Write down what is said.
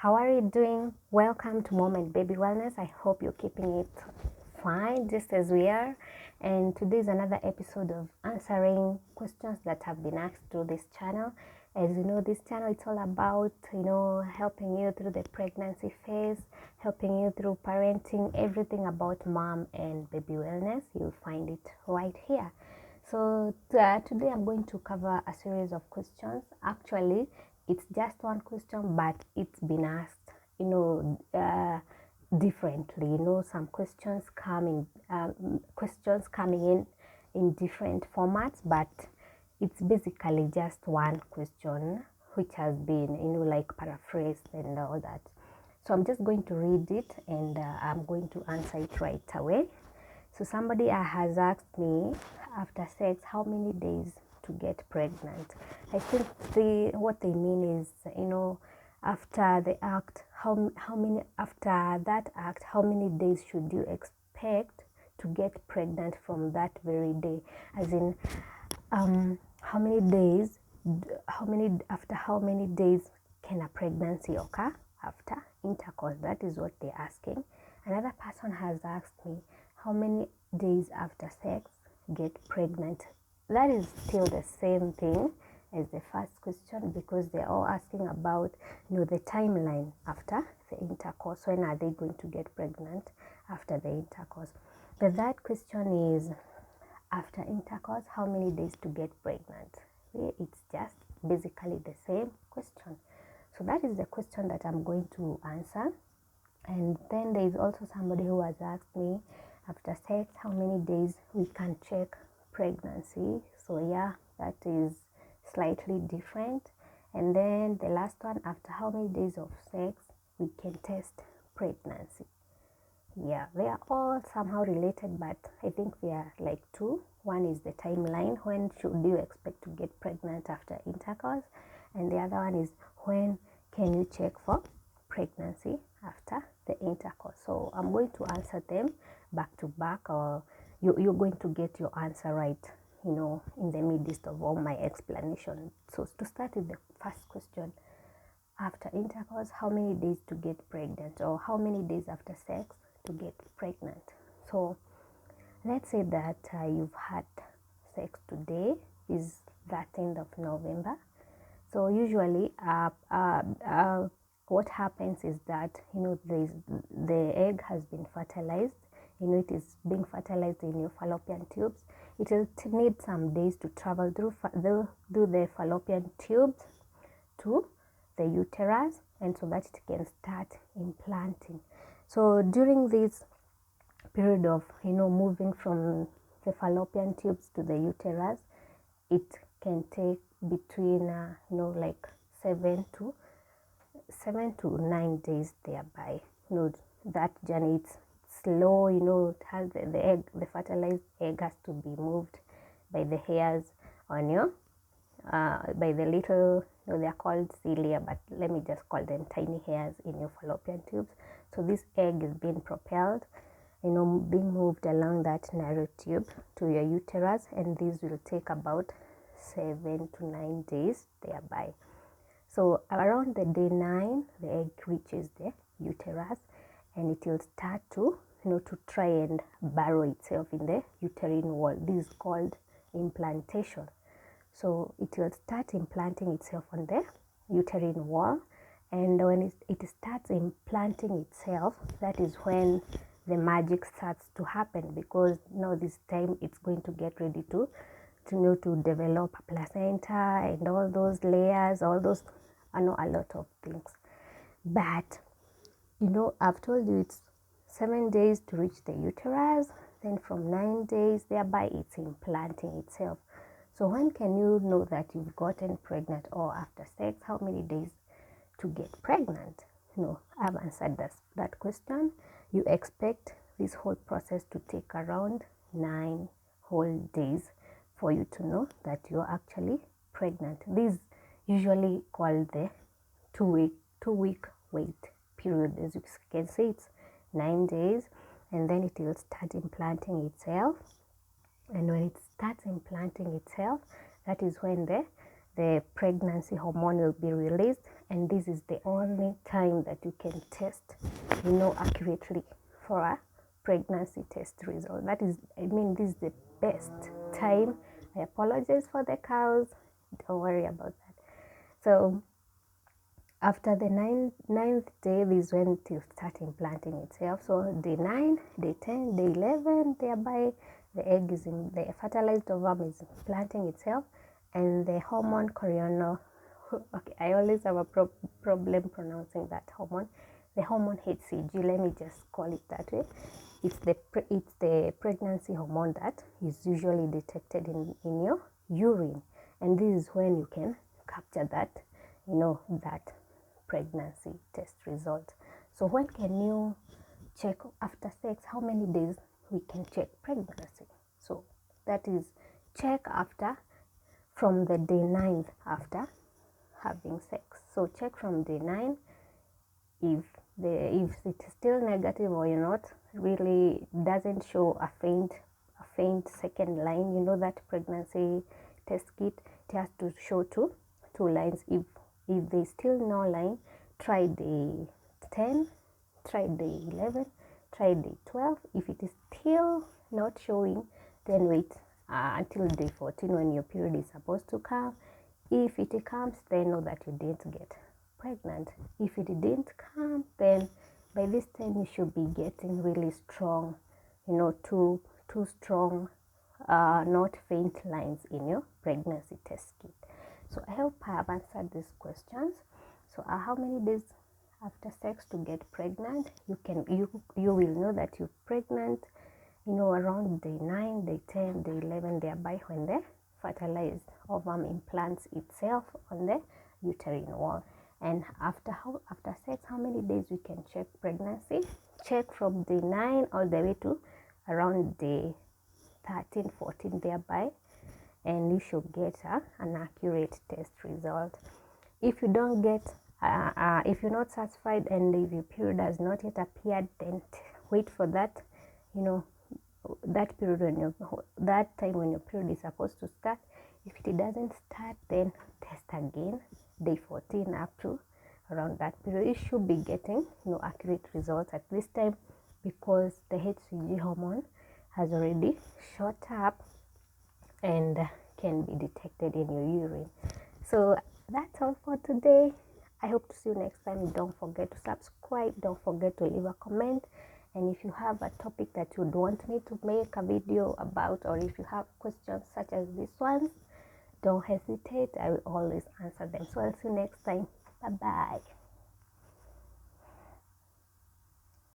How are you doing? Welcome to Mom and Baby Wellness. I hope you're keeping it fine, just as we are. And today is another episode of answering questions that have been asked through this channel. As you know, this channel it's all about helping you through the pregnancy phase, helping you through parenting, everything about mom and baby wellness. You'll find it right here. So today I'm going to cover a series of questions. Actually, it's just one question, but it's been asked, differently. Some questions coming in different formats, but it's basically just one question which has been, like paraphrased and all that. So I'm just going to read it and I'm going to answer it right away. So somebody has asked me, after sex, how many days to get pregnant? I think what they mean is, after the act, how many after that act, how many days should you expect to get pregnant from that very day? As in, how many days after how many days can a pregnancy occur after intercourse? That is what they're asking. Another person has asked me, how many days after sex get pregnant? That is still the same thing as the first question, because they're all asking about the timeline after the intercourse. When are they going to get pregnant after the intercourse? The third question is, after intercourse, how many days to get pregnant? It's just basically the same question. So that is the question that I'm going to answer. And then there is also somebody who has asked me, after sex, how many days we can check pregnancy? So yeah, that is slightly different. And then the last one, after how many days of sex we can test pregnancy? Yeah, they are all somehow related, but I think they are like two. One is the timeline, when should you expect to get pregnant after intercourse, and the other one is, when can you check for pregnancy after the intercourse? So I'm going to answer them back to back, or you're going to get your answer right, in the midst of all my explanation. So to start with the first question, after intercourse, how many days to get pregnant, or how many days after sex to get pregnant? So let's say that you've had sex today, is 13th of November. So usually what happens is that the egg has been fertilized. It is being fertilized in your fallopian tubes. It will need some days to travel through the fallopian tubes to the uterus, and so that it can start implanting. So during this period of moving from the fallopian tubes to the uterus, it can take between like 7 to 9 days thereby. That journey, it's slow. It has the fertilized egg has to be moved by the hairs on your by the little, they are called cilia, but let me just call them tiny hairs in your fallopian tubes. So this egg is being propelled, being moved along that narrow tube to your uterus, and this will take about 7 to 9 days thereby. So around the day 9, the egg reaches the uterus, and it will start to to try and burrow itself in the uterine wall. This is called implantation. So it will start implanting itself on the uterine wall, and when it starts implanting itself, that is when the magic starts to happen, because this time it's going to get ready to develop a placenta and all those layers, all those, a lot of things. But I've told you it's 7 days to reach the uterus, then from 9 days thereby it's implanting itself. So when can you know that you've gotten pregnant, or after sex, how many days to get pregnant? I've answered that question. You expect this whole process to take around 9 whole days for you to know that you're actually pregnant. This is usually called the 2-week wait period. As you can see, it's 9 days, and then it will start implanting itself. And when it starts implanting itself, that is when the pregnancy hormone will be released, and this is the only time that you can test, accurately for a pregnancy test result. That is, this is the best time. I apologize for the cows, don't worry about that. So after the ninth day, this is when it will start implanting itself. So day 9, day 10, day 11, thereby the egg is in the fertilized ovum is implanting itself, and the hormone chorionic. Okay, I always have a problem pronouncing that hormone. The hormone HCG, let me just call it that way. It's the pregnancy hormone that is usually detected in your urine, and this is when you can capture that, that pregnancy test result. So when can you check after sex? How many days we can check pregnancy? So that is check after from the day 9th after having sex. So check from day 9. If it is still negative, or not really doesn't show a faint second line, that pregnancy test kit, it has to show two lines. If there's still no line, try day 10, try day 11, try day 12. If it is still not showing, then wait until day 14 when your period is supposed to come. If it comes, then know that you didn't get pregnant. If it didn't come, then by this time you should be getting really strong, two strong, not faint lines in your pregnancy test kit. So I hope I have answered these questions. So how many days after sex to get pregnant? You will know that you're pregnant, around day 9, day 10, day 11, thereby when the fertilized ovum implants itself on the uterine wall. And after sex, how many days we can check pregnancy? Check from day 9 all the way to around day 13, 14, thereby, and you should get an accurate test result. If you don't get, if you're not satisfied and if your period has not yet appeared, then wait for that, that period that time when your period is supposed to start. If it doesn't start, then test again day 14 up to around that period. You should be getting accurate results at this time, because the HCG hormone has already shot up and can be detected in your urine. So that's all for today. I hope to see you next time. Don't forget to subscribe, don't forget to leave a comment, and if you have a topic that you would want me to make a video about, or if you have questions such as these ones, don't hesitate. I will always answer them. So I'll see you next time. Bye bye.